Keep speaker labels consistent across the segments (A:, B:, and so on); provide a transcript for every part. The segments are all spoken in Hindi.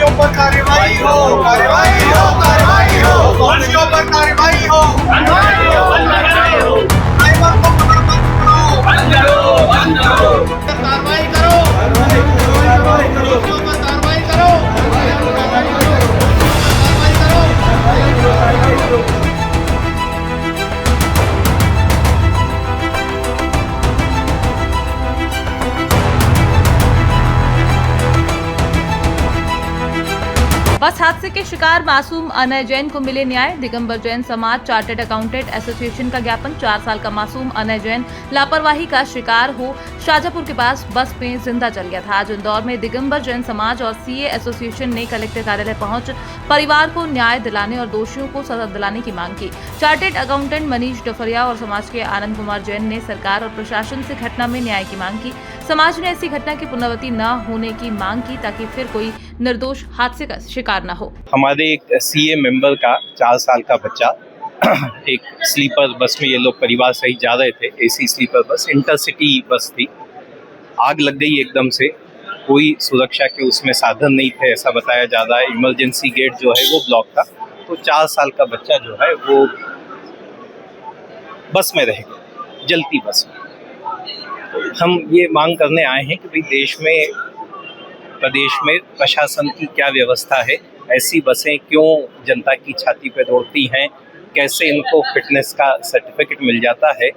A: दोषियों पर कार्रवाई हो, कार्रवाई हो, कार्रवाई हो, दोषियों पर कार्रवाई हो, कार्रवाई हो, कार्रवाई हो, ड्राइवर को पकड़ बंद करो, बंद करो, कार्रवाई करो, कार्रवाई करो, दोषियों पर कार्रवाई करो, कार्रवाई करो।
B: बस हादसे के शिकार मासूम अनय जैन को मिले न्याय। दिगंबर जैन समाज चार्टर्ड अकाउंटेंट एसोसिएशन का ज्ञापन। 4 साल का मासूम अनय जैन लापरवाही का शिकार हो शाजापुर के पास बस में जिंदा जल गया था। आज इंदौर में दिगंबर जैन समाज और सीए एसोसिएशन ने कलेक्टर कार्यालय पहुंच परिवार को न्याय दिलाने और दोषियों को सजा दिलाने की मांग की। चार्टर्ड अकाउंटेंट मनीष डफरिया और समाज के आनंद कुमार जैन ने सरकार और प्रशासन से घटना में न्याय की मांग की। समाज ने ऐसी घटना की पुनरावृत्ति न होने की मांग की ताकि फिर कोई निर्दोष हादसे का शिकार न हो।
C: हमारे एक सीए मेंबर का 4 साल का बच्चा एक स्लीपर बस में ये लोग परिवार सहित जा रहे थे। एसी स्लीपर बस, इंटरसिटी बस थी। आग लग गई एकदम से। कोई सुरक्षा के उसमें साधन नहीं थे ऐसा बताया जा रहा है। इमरजेंसी गेट जो है वो ब्लॉक था। तो 4 साल का बच्चा जो है वो बस में रह गया, जलती बस में। हम ये मांग करने आए हैं कि भाई देश में, प्रदेश में प्रशासन की क्या व्यवस्था है, ऐसी बसें क्यों जनता की छाती पे दौड़ती हैं, कैसे इनको फिटनेस का सर्टिफिकेट मिल जाता है।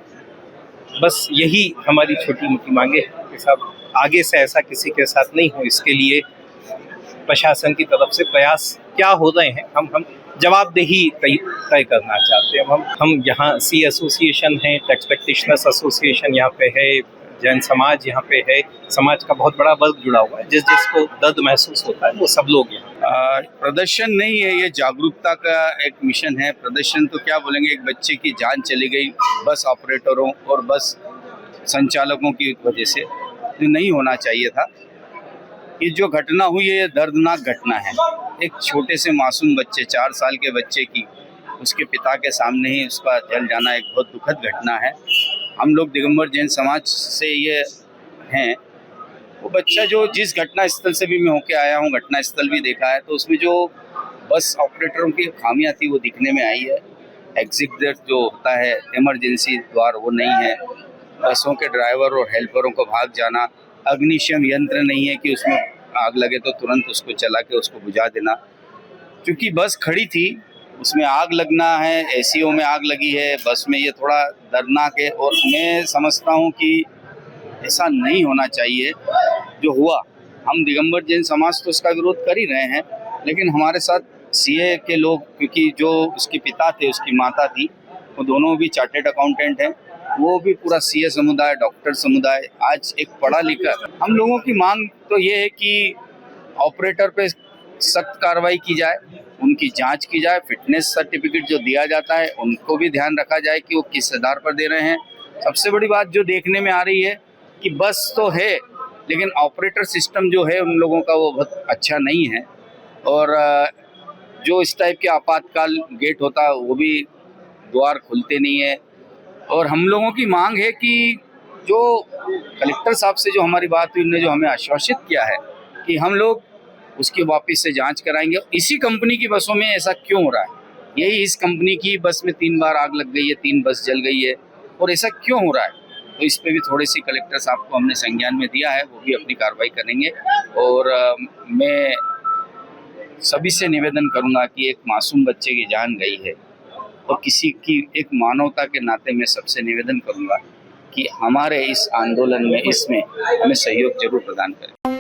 C: बस यही हमारी छोटी मोटी मांगे हैं कि साहब आगे से ऐसा किसी के साथ नहीं हो। इसके लिए प्रशासन की तरफ से प्रयास क्या हो रहे हैं, हम जवाबदेही तय करना चाहते हैं। हम यहाँ सी एसोसिएशन है, टैक्स प्रैक्टिशनर्स एसोसिएशन यहाँ पे है, जैन समाज यहाँ पे है, समाज का बहुत बड़ा वर्ग जुड़ा हुआ है। जिसको दर्द महसूस होता है वो सब लोग यहाँ।
D: प्रदर्शन नहीं है, ये जागरूकता का एक मिशन है। प्रदर्शन तो क्या बोलेंगे, एक बच्चे की जान चली गई बस ऑपरेटरों और बस संचालकों की वजह से, जो नहीं होना चाहिए था। ये जो घटना हुई है ये दर्दनाक घटना है। एक छोटे से मासूम बच्चे, 4 साल के बच्चे की उसके पिता के सामने ही उसका जल जाना एक बहुत दुखद घटना है। हम लोग दिगंबर जैन समाज से ये हैं, वो बच्चा जो जिस घटना स्थल से भी मैं होके आया हूँ, घटना स्थल भी देखा है, तो उसमें जो बस ऑपरेटरों की खामियां थी वो दिखने में आई है। एग्जिट जो होता है इमरजेंसी द्वार वो नहीं है, बसों के ड्राइवर और हेल्परों को भाग जाना, अग्निशम यंत्र नहीं है कि उसमें आग लगे तो तुरंत उसको चला के उसको बुझा देना। क्योंकि बस खड़ी थी, उसमें आग लगना है, एसीओ में आग लगी है, बस में, ये थोड़ा दर्दनाक है। और मैं समझता हूँ कि ऐसा नहीं होना चाहिए जो हुआ। हम दिगंबर जैन समाज तो उसका विरोध कर ही रहे हैं, लेकिन हमारे साथ सीए के लोग, क्योंकि जो उसके पिता थे, उसकी माता थी, वो दोनों भी चार्टर्ड अकाउंटेंट हैं, वो भी पूरा सीए समुदाय, डॉक्टर समुदाय, आज एक पढ़ा लिखा। हम लोगों की मांग तो ये है कि ऑपरेटर पे सख्त कार्रवाई की जाए, उनकी जांच की जाए, फिटनेस सर्टिफिकेट जो दिया जाता है उनको भी ध्यान रखा जाए कि वो किस आधार पर दे रहे हैं। सबसे बड़ी बात जो देखने में आ रही है कि बस तो है लेकिन ऑपरेटर सिस्टम जो है उन लोगों का वो बहुत अच्छा नहीं है। और जो इस टाइप के आपातकाल गेट होता है वो भी द्वार खुलते नहीं है। और हम लोगों की मांग है कि जो कलेक्टर साहब से जो हमारी बात हुई, उन्होंने जो हमें आश्वासित किया है कि हम लोग उसकी वापस से जांच कराएंगे। इसी कंपनी की बसों में ऐसा क्यों हो रहा है, यही इस कंपनी की बस में 3 बार आग लग गई है, 3 बस जल गई है, और ऐसा क्यों हो रहा है। तो इस पे भी थोड़ी सी कलेक्टर साहब को हमने संज्ञान में दिया है, वो भी अपनी कार्रवाई करेंगे। और मैं सभी से निवेदन करूंगा कि एक मासूम बच्चे की जान गई है, और किसी की एक मानवता के नाते मैं सबसे निवेदन करूंगा कि हमारे इस आंदोलन में, इसमें हमें सहयोग जरूर प्रदान करें।